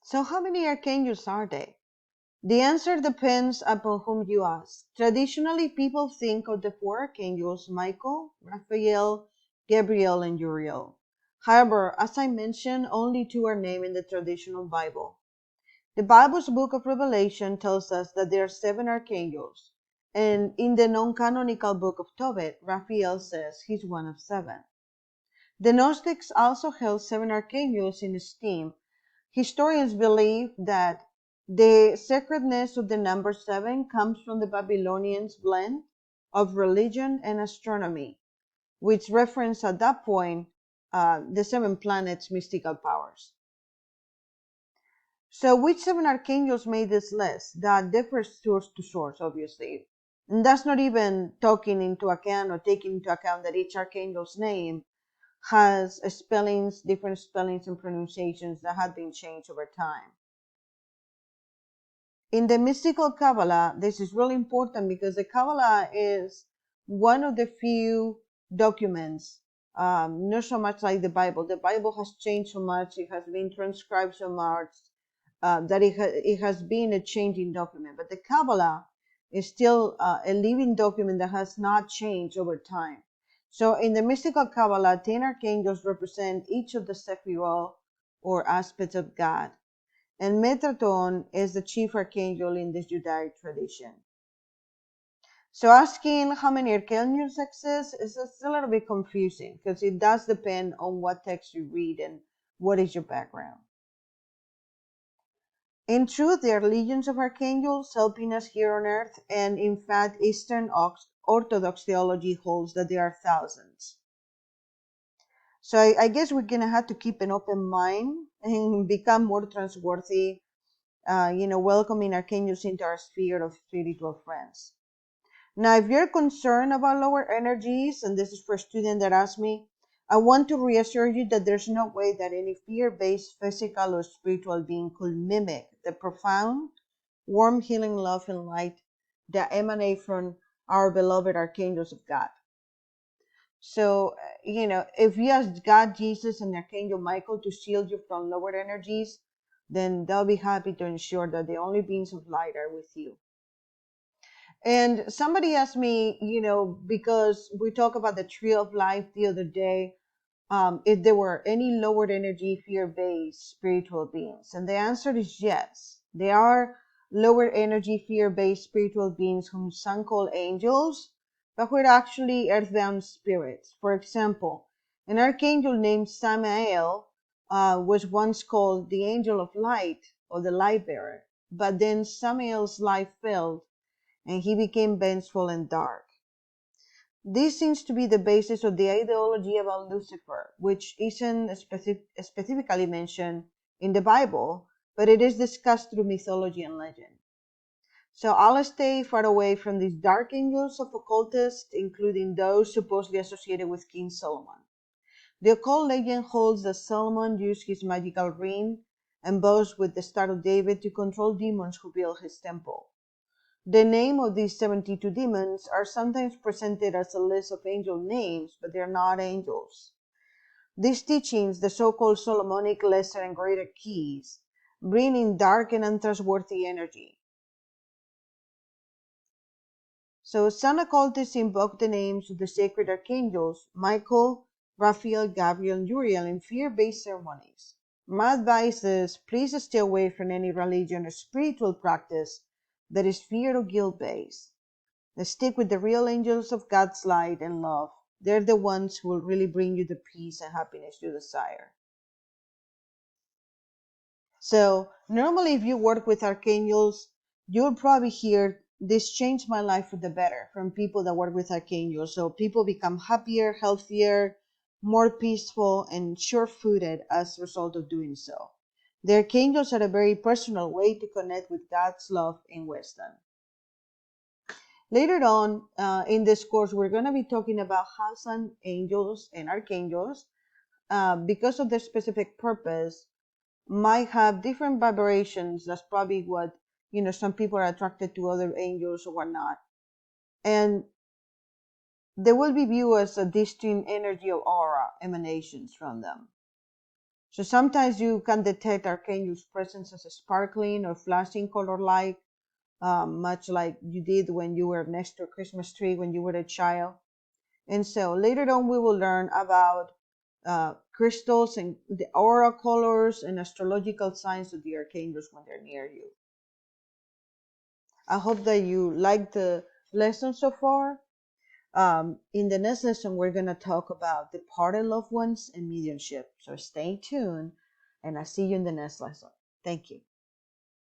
So how many archangels are there? The answer depends upon whom you ask. Traditionally, people think of the four archangels, Michael, Raphael, Gabriel, and Uriel. However, as I mentioned, only two are named in the traditional Bible. The Bible's book of Revelation tells us that there are seven archangels, and in the non-canonical book of Tobit, Raphael says he's one of seven. The Gnostics also held seven archangels in esteem. Historians believe that the sacredness of the number seven comes from the Babylonians' blend of religion and astronomy, which referenced at that point the seven planets' mystical powers. So which seven archangels made this list? That differs source to source, obviously. And that's not even taking into account that each archangel's name has different spellings and pronunciations that have been changed over time. In the mystical Kabbalah, this is really important because the Kabbalah is one of the few documents, not so much like the Bible. The Bible has changed so much, it has been transcribed so much, that it has been a changing document. But the Kabbalah is still a living document that has not changed over time. So in the mystical Kabbalah, 10 archangels represent each of the Sephirot or aspects of God. And Metatron is the chief archangel in this Judaic tradition. So asking how many archangels exist is a little bit confusing because it does depend on what text you read and what is your background. In truth, there are legions of archangels helping us here on earth, and in fact, Eastern Orthodox theology holds that there are thousands. So I guess we're going to have to keep an open mind and become more trustworthy, welcoming archangels into our sphere of spiritual friends. Now, if you're concerned about lower energies, and this is for a student that asked me, I want to reassure you that there's no way that any fear-based physical or spiritual being could mimic the profound, warm, healing love and light that emanate from our beloved archangels of God. So, if you ask God, Jesus, and Archangel Michael to shield you from lower energies, then they'll be happy to ensure that the only beings of light are with you. And somebody asked me, because we talked about the tree of life the other day, if there were any lowered energy, fear-based spiritual beings. And the answer is yes. There are lower energy, fear-based spiritual beings whom some call angels, but who are actually earthbound spirits. For example, an archangel named Samael was once called the angel of light or the light bearer, but then Samael's life failed and he became vengeful and dark. This seems to be the basis of the ideology about Lucifer, which isn't specifically mentioned in the Bible, but it is discussed through mythology and legend. So I'll stay far away from these dark angels of occultists, including those supposedly associated with King Solomon. The occult legend holds that Solomon used his magical ring and bows with the Star of David to control demons who built his temple. The name of these 72 demons are sometimes presented as a list of angel names, but they're not angels. These teachings, the so-called Solomonic lesser and greater keys, bring in dark and untrustworthy energy. So some occultists invoke the names of the sacred archangels, Michael, Raphael, Gabriel, and Uriel, in fear-based ceremonies. My advice is, please stay away from any religion or spiritual practice that is fear or guilt-based. Stick with the real angels of God's light and love. They're the ones who will really bring you the peace and happiness you desire. So normally if you work with archangels, you'll probably hear, this changed my life for the better, from people that work with archangels. So people become happier, healthier, more peaceful, and sure-footed as a result of doing so. The archangels are a very personal way to connect with God's love and wisdom. Later on in this course, we're going to be talking about how some angels and archangels, because of their specific purpose, might have different vibrations. That's probably what, some people are attracted to other angels or whatnot. And they will be viewed as a distinct energy or aura emanations from them. So sometimes you can detect archangels' presence as a sparkling or flashing color light, much like you did when you were next to a Christmas tree when you were a child. And so later on, we will learn about crystals and the aura colors and astrological signs of the archangels when they're near you. I hope that you liked the lesson so far. In the next lesson, we're going to talk about departed loved ones and mediumship. So stay tuned, and I'll see you in the next lesson. Thank you.